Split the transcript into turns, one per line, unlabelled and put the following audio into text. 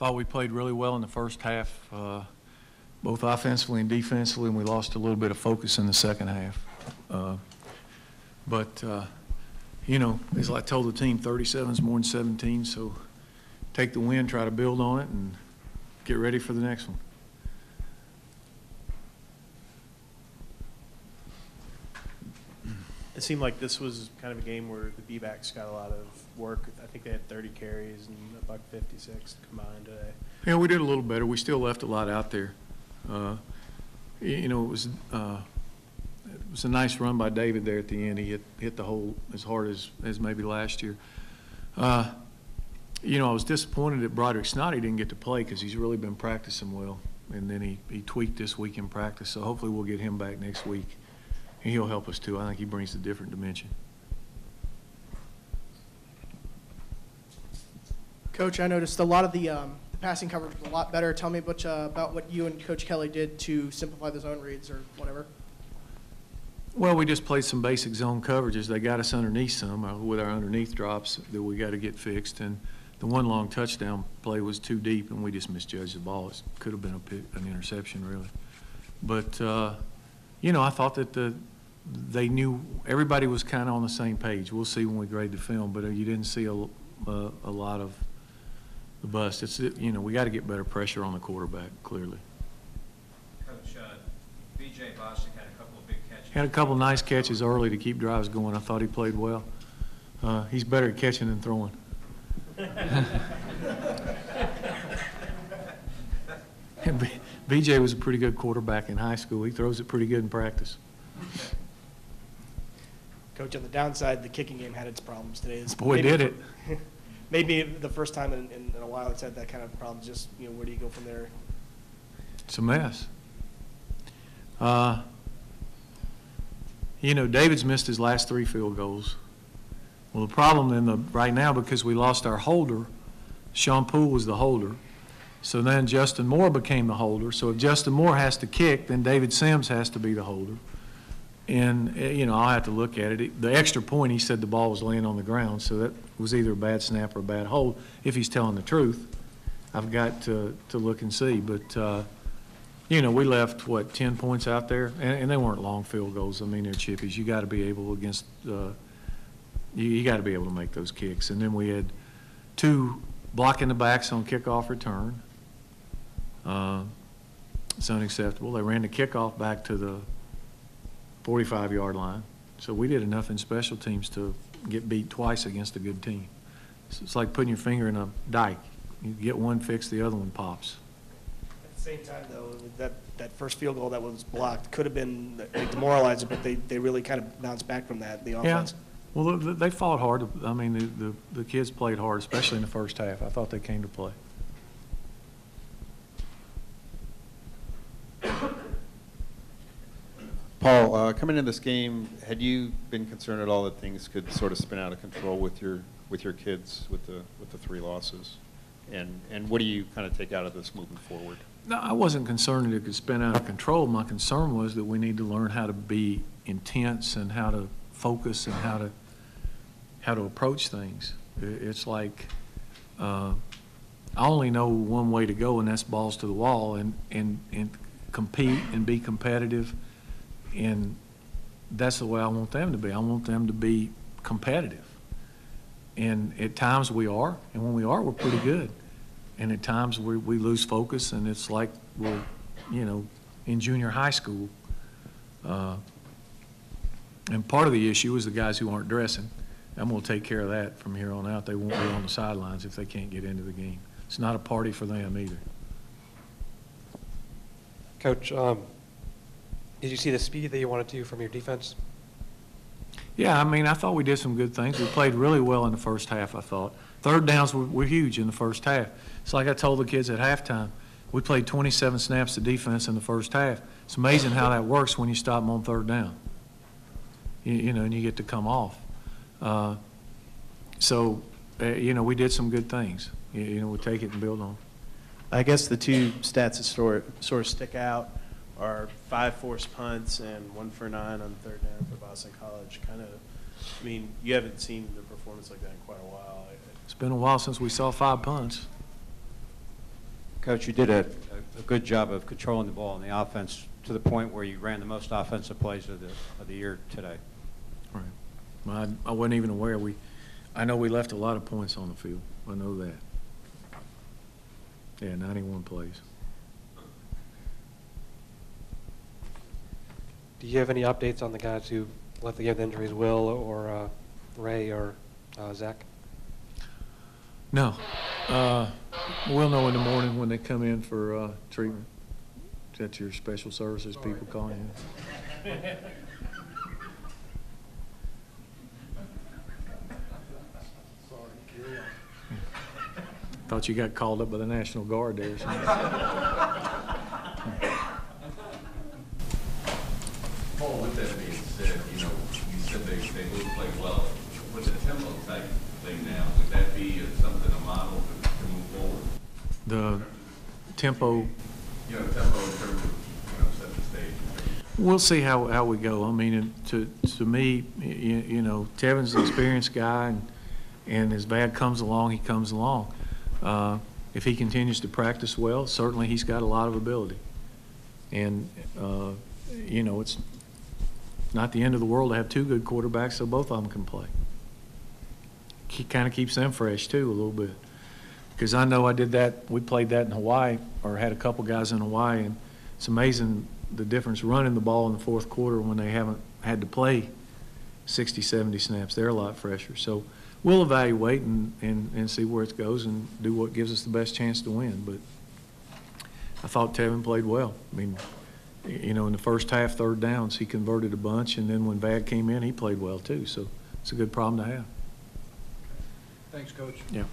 thought we played really well in the first half, both offensively and defensively, and we lost a little bit of focus in the second half. But you know, as I told the team, 37 is more than 17, so take the win, try to build on it, and get ready for the next one.
It seemed like this was kind of a game where the B-backs got a lot of work. I think they had 30 carries and $156 combined today.
Yeah, we did a little better. We still left a lot out there. You know, it was a nice run by David there at the end. He hit the hole as hard as maybe last year. You know, I was disappointed that Broderick Snoddy didn't get to play because he's really been practicing well. And then he tweaked this week in practice, so hopefully we'll get him back next week. And he'll help us too. I think he brings a different dimension.
Coach, I noticed a lot of the passing coverage was a lot better. Tell me about what you and Coach Kelly did to simplify the zone reads or whatever.
Well, we just played some basic zone coverages. They got us underneath some with our underneath drops that we got to get fixed. And the one long touchdown play was too deep, and we just misjudged the ball. It could have been an interception, really. But, you know, I thought that they knew everybody was kind of on the same page. We'll see when we grade the film, but you didn't see a lot of the bust. It's, you know, we got to get better pressure on the quarterback, clearly.
Coach, B.J. Bostic had a couple of big catches.
Had a couple of nice catches early to keep drives going. I thought he played well. He's better at catching than throwing. B.J. was a pretty good quarterback in high school. He throws it pretty good in practice.
Coach, on the downside, the kicking game had its problems today.
Boy, did it.
Maybe the first time in a while it's had that kind of problem. Just, you know, where do you go from there?
It's a mess. You know, David's missed his last 3 field goals. Well, the problem right now, because we lost our holder, Sean Poole was the holder. So then Justin Moore became the holder. So if Justin Moore has to kick, then David Sims has to be the holder. And, you know, I'll have to look at it. The extra point, he said the ball was laying on the ground, so that was either a bad snap or a bad hold. If he's telling the truth, I've got to look and see. But, you know, we left, 10 points out there? And they weren't long field goals. I mean, they're chippies. You got to be able against you got to be able to make those kicks. And then we had 2 blocking the backs on kickoff return. It's unacceptable. They ran the kickoff back to the 45-yard line. So we did enough in special teams to get beat twice against a good team. So it's like putting your finger in a dike. You get one fixed, the other one pops.
At the same time, though, that first field goal that was blocked could have been demoralizing, but they really kind of bounced back from that, the offense.
Yeah. Well, they fought hard. I mean, the kids played hard, especially in the first half. I thought they came to play.
Paul, coming into this game, had you been concerned at all that things could sort of spin out of control with your kids with the 3 losses? And what do you kind of take out of this moving forward?
No, I wasn't concerned that it could spin out of control. My concern was that we need to learn how to be intense and how to focus and how to approach things. It's like I only know one way to go, and that's balls to the wall and compete and be competitive. And that's the way I want them to be. I want them to be competitive. And at times we are, and when we are, we're pretty good. And at times we lose focus, and it's like we're, you know, in junior high school. And part of the issue is the guys who aren't dressing. I'm going to take care of that from here on out. They won't be on the sidelines if they can't get into the game. It's not a party for them either.
Coach, did you see the speed that you wanted to from your defense?
Yeah, I mean, I thought we did some good things. We played really well in the first half, I thought. Third downs were huge in the first half. It's like I told the kids at halftime, we played 27 snaps of defense in the first half. It's amazing how that works when you stop them on third down. You know, and you get to come off. You know, we did some good things. You know, we take it and build on.
I guess the 2 stats that sort of stick out are 5 forced punts and 1 for 9 on third down for Boston College. Kind of, I mean, you haven't seen the performance like that in quite a while.
It's been a while since we saw 5 punts.
Coach, you did a good job of controlling the ball in the offense to the point where you ran the most offensive plays of the year today.
Right. Well, I wasn't even aware. I know we left a lot of points on the field. I know that. Yeah, 91 plays.
Do you have any updates on the guys who left the game with injuries, Will or Ray or Zach?
No. We'll know in the morning when they come in for treatment. Is that your special services people calling you? Thought you got called up by the National Guard there or something.
Paul, with that being said, you know, you said they both play well. With the tempo type thing now, would that be something, a model to move forward?
The tempo,
You know, tempo in terms of, you know, set the stage.
we'll see how we go. I mean, to me, you know, Tevin's an experienced guy, and as Vad comes along, he comes along. If he continues to practice well, certainly he's got a lot of ability. And, you know, it's not the end of the world to have two good quarterbacks, so both of them can play. He kind of keeps them fresh, too, a little bit. Because I know I did that, we played that in Hawaii, or had a couple guys in Hawaii, and it's amazing the difference running the ball in the fourth quarter when they haven't had to play 60, 70 snaps. They're a lot fresher. So we'll evaluate and see where it goes and do what gives us the best chance to win. But I thought Tevin played well. I mean, you know, in the first half, third downs, he converted a bunch, and then when Vad came in, he played well too. So it's a good problem to have.
Thanks, Coach.
Yeah.